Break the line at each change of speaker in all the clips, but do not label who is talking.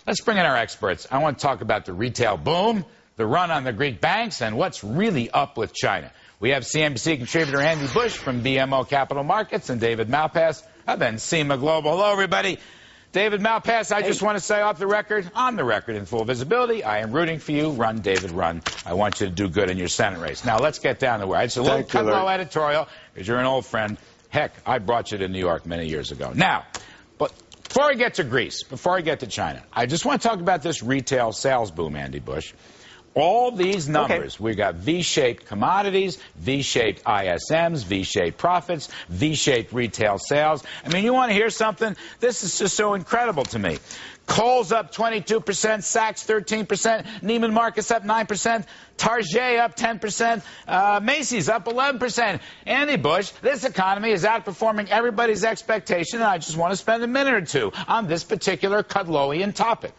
Let's bring in our experts. I want to talk about the retail boom, the run on the Greek banks, and what's really up with China. We have CNBC contributor Andy Busch from BMO Capital Markets and David Malpass of Encima Global. Hello, everybody. David Malpass, I just want to say off the record, on the record in full visibility, I am rooting for you. Run, David, run. I want you to do good in your Senate race. Now, let's get down to where. It's a little Kudlow editorial, because you're an old friend. Heck, I brought you to New York many years ago. Now, but before I get to Greece, before I get to China, I just want to talk about this retail sales boom, Andy Busch. All these numbers, we got V-shaped commodities, V-shaped ISMs, V-shaped profits, V-shaped retail sales. I mean, you want to hear something? This is just so incredible to me. Kohl's up 22%, Saks 13%, Neiman Marcus up 9%, Target up 10%, Macy's up 11%. Andy Busch, this economy is outperforming everybody's expectation, and I just want to spend a minute or two on this particular Kudlowian topic.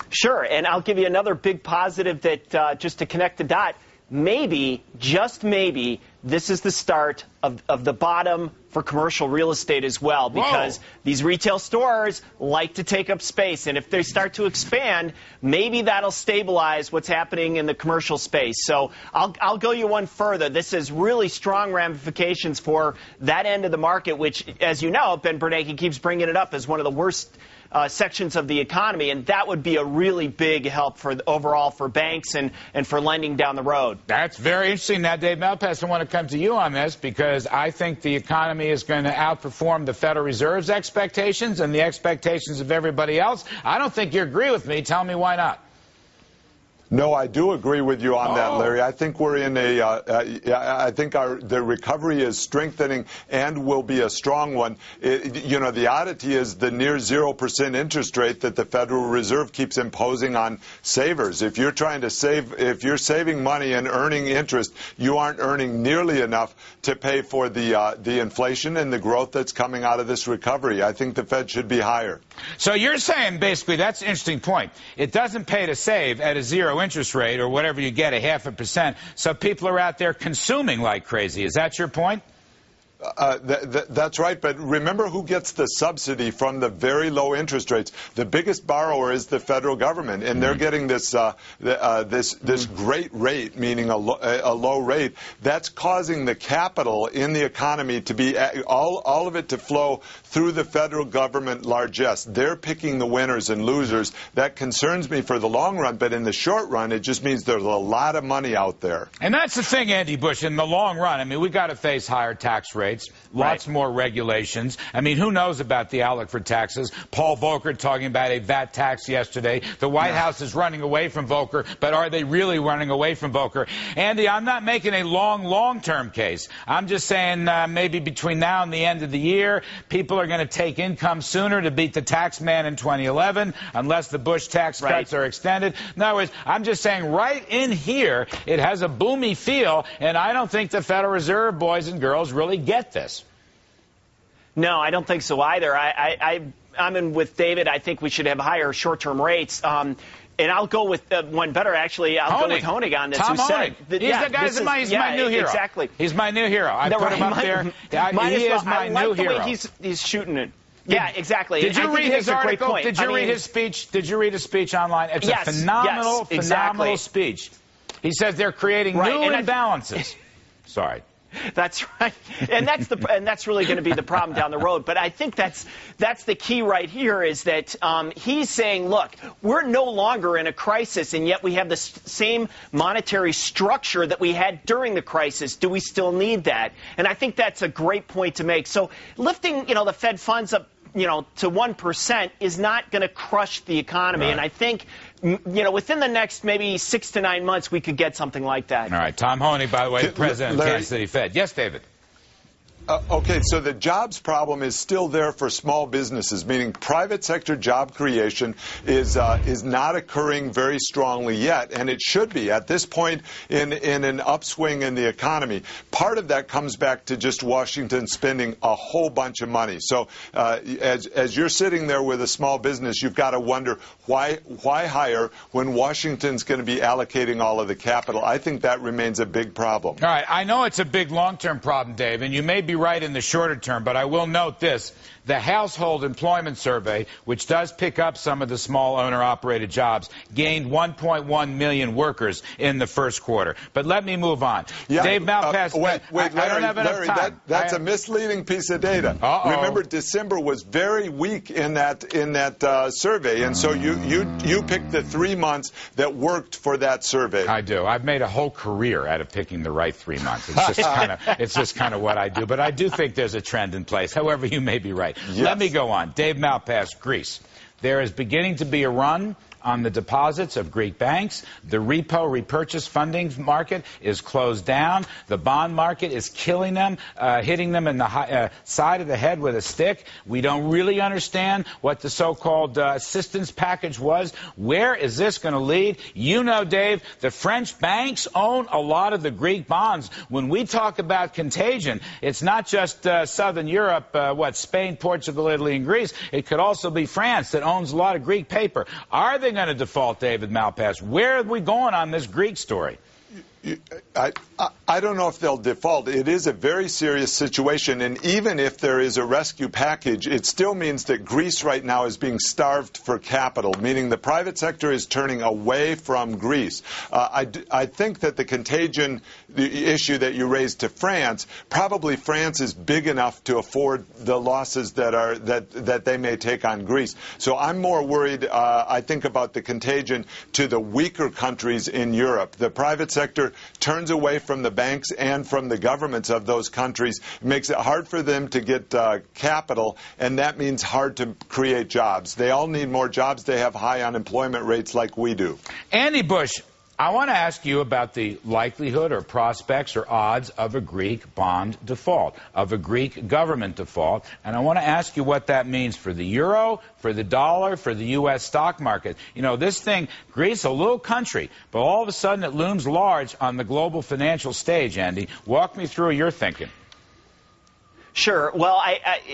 Sure, and I'll give you another big positive that just to connect the dot, maybe, just maybe, this is the start of the bottom for commercial real estate as well, because these retail stores like to take up space, and if they start to expand, maybe that'll stabilize what's happening in the commercial space. So I'll go you one further. This has really strong ramifications for that end of the market, which, as you know, Ben Bernanke keeps bringing it up as one of the worst sections of the economy, and that would be a really big help for overall for banks and for lending down the road.
That's very interesting. Now, Dave Malpass, I want to come to you on this because I think the economy is going to outperform the Federal Reserve's expectations and the expectations of everybody else. I don't think you agree with me. Tell me why not.
No, I do agree with you on that, Larry. I think we're in the recovery is strengthening and will be a strong one. The oddity is the near 0% interest rate that the Federal Reserve keeps imposing on savers. If you're trying to save, if you're saving money and earning interest, you aren't earning nearly enough to pay for the inflation and the growth that's coming out of this recovery. I think the Fed should be higher.
So you're saying basically that's an interesting point. It doesn't pay to save at a 0 interest rate or whatever you get, 0.5%. So people are out there consuming like crazy. Is that your point?
That's right, but remember who gets the subsidy from the very low interest rates. The biggest borrower is the federal government, and they're getting this this great rate, meaning a low rate. That's causing the capital in the economy to be all of it to flow through the federal government largesse. They're picking the winners and losers. That concerns me for the long run, but in the short run, it just means there's a lot of money out there.
And that's the thing, Andy Busch, in the long run. I mean, we got to face higher tax rates. Lots more regulations. I mean, who knows about the outlook for taxes? Paul Volcker talking about a VAT tax yesterday. The White House is running away from Volcker, but are they really running away from Volcker? Andy, I'm not making a long-term case. I'm just saying maybe between now and the end of the year, people are going to take income sooner to beat the tax man in 2011, unless the Bush tax cuts are extended. In other words, I'm just saying right in here, it has a boomy feel, and I don't think the Federal Reserve boys and girls really get this.
No, I don't think so either. I'm in with David. I think we should have higher short-term rates. And I'll go with one better, actually. I'll go with Honig on this.
Tom Honig. He's the guy. He's my new hero.
Exactly.
He's my new hero. I put him up there. He is my new hero.
The way he's shooting it. Yeah, exactly.
Did you read his article? Did you read his speech? Did you read his speech online? It's a phenomenal speech. He says they're creating new imbalances. Sorry.
That's right, and that's really going to be the problem down the road. But I think that's the key right here is that he's saying, look, we're no longer in a crisis, and yet we have the same monetary structure that we had during the crisis. Do we still need that? And I think that's a great point to make. So lifting, the Fed funds up, to 1% is not going to crush the economy. And I think, within the next maybe 6 to 9 months, we could get something like that.
All right. Tom Honig, by the way, the president of Kansas City Fed. Yes, David.
Okay, so the jobs problem is still there for small businesses, meaning private sector job creation is not occurring very strongly yet, and it should be at this point in an upswing in the economy. Part of that comes back to just Washington spending a whole bunch of money. So as you're sitting there with a small business, you've got to wonder why hire when Washington's going to be allocating all of the capital. I think that remains a big problem.
All right, I know it's a big long-term problem, Dave, and you may be right in the shorter term, but I will note this. The Household Employment Survey, which does pick up some of the small owner-operated jobs, gained 1.1 million workers in the first quarter. But let me move on.
Yeah,
Dave Malpass,
Larry,
I don't have enough
Larry,
time.
That's a misleading piece of data. Remember, December was very weak in that survey, and so you picked the 3 months that worked for that survey.
I do. I've made a whole career out of picking the right 3 months. It's just kind of what I do. But I do think there's a trend in place. However, you may be right.
Yes.
Let me go on. Dave Malpass, Greece. There is beginning to be a run on the deposits of Greek banks. The repo repurchase funding market is closed down. The bond market is killing them, hitting them in the side of the head with a stick. We don't really understand what the so-called assistance package was. Where is this going to lead? You know, Dave, the French banks own a lot of the Greek bonds. When we talk about contagion, it's not just Southern Europe, Spain, Portugal, Italy, and Greece. It could also be France that owns a lot of Greek paper. Are they going to default, David Malpass? Where are we going on this Greek story?
I don't know if they'll default. It is a very serious situation, and even if there is a rescue package, it still means that Greece right now is being starved for capital, meaning the private sector is turning away from Greece. I think that the contagion issue that you raised to France, probably France is big enough to afford the losses that they may take on Greece. So I'm more worried, I think, about the contagion to the weaker countries in Europe. The private sector turns away from the banks and from the governments of those countries. It makes it hard for them to get capital, and that means hard to create jobs. They all need more jobs. They have high unemployment rates like we do.
Andy Busch, I want to ask you about the likelihood or prospects or odds of a Greek bond default, of a Greek government default. And I want to ask you what that means for the euro, for the dollar, for the U.S. stock market. You know, this thing, Greece, a little country, but all of a sudden it looms large on the global financial stage, Andy. Walk me through your thinking.
Sure. Well,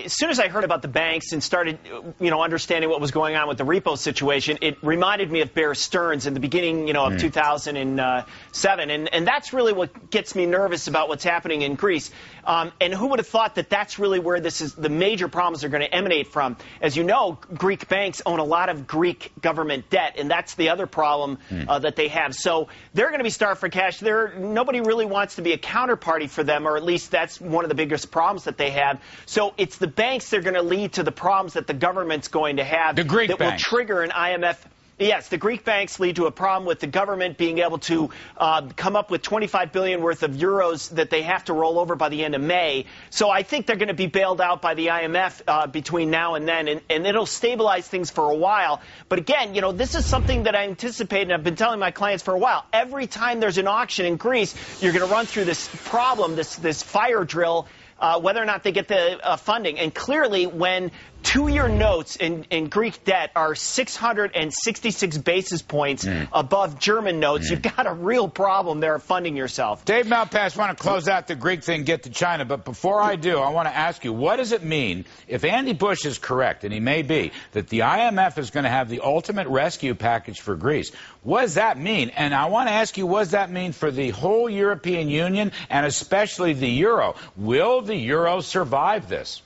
as soon as I heard about the banks and started, understanding what was going on with the repo situation, it reminded me of Bear Stearns in the beginning, of 2007. And that's really what gets me nervous about what's happening in Greece. And who would have thought that that's really where the major problems are going to emanate from? As you know, Greek banks own a lot of Greek government debt, and that's the other problem that they have. So they're going to be starved for cash. Nobody really wants to be a counterparty for them, or at least that's one of the biggest problems that they have. So it's the banks that are going to lead to the problems that the government's going to have.
The Greek
that
banks.
Will trigger an IMF. Yes, the Greek banks lead to a problem with the government being able to come up with 25 billion worth of euros that they have to roll over by the end of May. So I think they're going to be bailed out by the IMF between now and then, and it'll stabilize things for a while. But again, this is something that I anticipate, and I've been telling my clients for a while. Every time there's an auction in Greece, you're going to run through this problem, this fire drill, whether or not they get the funding. And clearly, when two-year notes in Greek debt are 666 basis points above German notes, you've got a real problem there of funding yourself.
Dave Malpass, want to close out the Greek thing, get to China. But before I do, I want to ask you, what does it mean, if Andy Busch is correct, and he may be, that the IMF is going to have the ultimate rescue package for Greece? What does that mean? And I want to ask you, what does that mean for the whole European Union, and especially the euro? Will the euro survive this?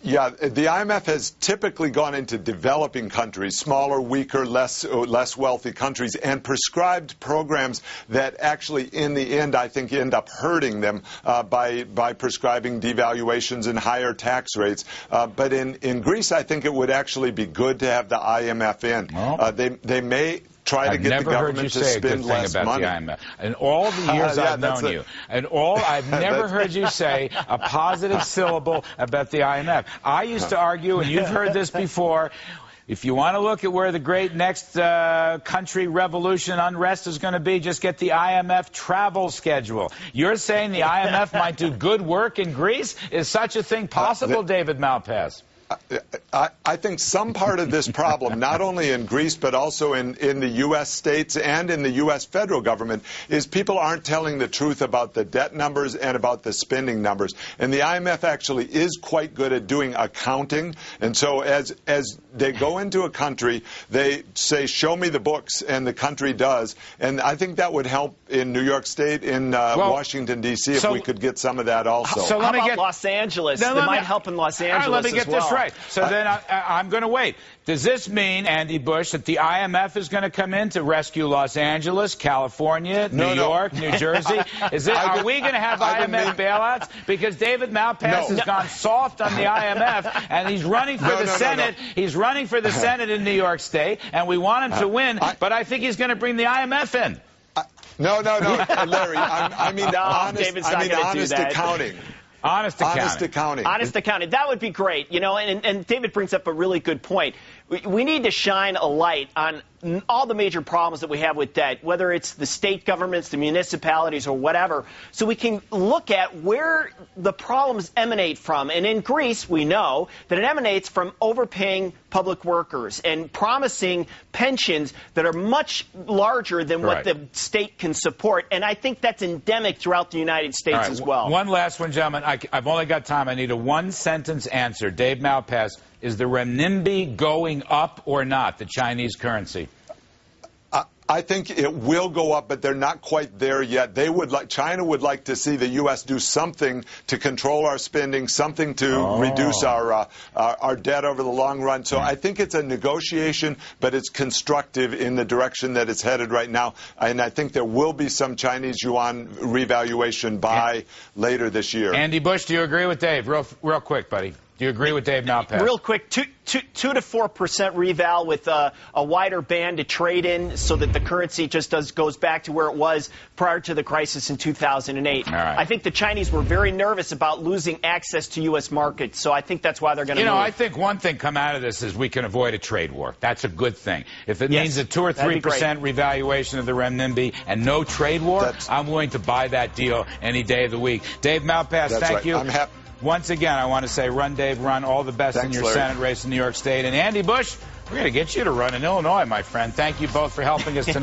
Yeah, the IMF has typically gone into developing countries, smaller, weaker, less wealthy countries, and prescribed programs that actually, in the end, I think end up hurting them by prescribing devaluations and higher tax rates. But in Greece, I think it would actually be good to have the IMF in. Well, they may try to get the government to spend less money.
In all the years I've known you, I've never heard you say a positive syllable about the IMF. I used to argue, and you've heard this before, if you want to look at where the great next country revolution unrest is going to be, just get the IMF travel schedule. You're saying the IMF might do good work in Greece? Is such a thing possible, David Malpass?
I think some part of this problem, not only in Greece but also in the U.S. states and in the U.S. federal government, is people aren't telling the truth about the debt numbers and about the spending numbers. And the IMF actually is quite good at doing accounting. And so as they go into a country, they say, show me the books, and the country does. And I think that would help in New York State, in Washington, D.C., if we could get some of that also.
So how about Los Angeles? That might help in Los Angeles
let me get this right. So then I'm going to wait. Does this mean, Andy Busch, that the IMF is going to come in to rescue Los Angeles, California, New York, New Jersey? Are we going to have IMF bailouts? Because David Malpass has gone soft on the IMF, and he's running for the Senate. He's running for the Senate in New York State, and we want him to win, but I think he's going to bring the IMF in.
No, Larry. I mean honest accounting.
Honest accounting.
Honest accounting. That would be great. You know, and David brings up a really good point. We need to shine a light on all the major problems that we have with debt, whether it's the state governments, the municipalities, or whatever, so we can look at where the problems emanate from. And in Greece, we know that it emanates from overpaying public workers and promising pensions that are much larger than what the state can support. And I think that's endemic throughout the United States as well.
One last one, gentlemen. I've only got time. I need a one-sentence answer. Dave Malpass, is the renminbi going up or not, the Chinese currency?
I think it will go up, but they're not quite there yet. China would like to see the U.S. do something to control our spending, something to reduce our debt over the long run. So I think it's a negotiation, but it's constructive in the direction that it's headed right now. And I think there will be some Chinese yuan revaluation by later this year.
Andy Busch, do you agree with Dave? Real quick, buddy. Do you agree with Dave Malpass?
Real quick, 2 to 4% reval with a wider band to trade in, so that the currency just goes back to where it was prior to the crisis in 2008. I think the Chinese were very nervous about losing access to U.S. markets, so I think that's why they're going to move.
I think one thing come out of this is we can avoid a trade war. That's a good thing. If it means a 2 or 3% revaluation of the renminbi and no trade war, I'm willing to buy that deal any day of the week. Dave Malpass, thank you.
I'm happy.
Once again, I want to say, run, Dave, run. All the best in your Senate race in New York State. And Andy Busch, we're going to get you to run in Illinois, my friend. Thank you both for helping us tonight.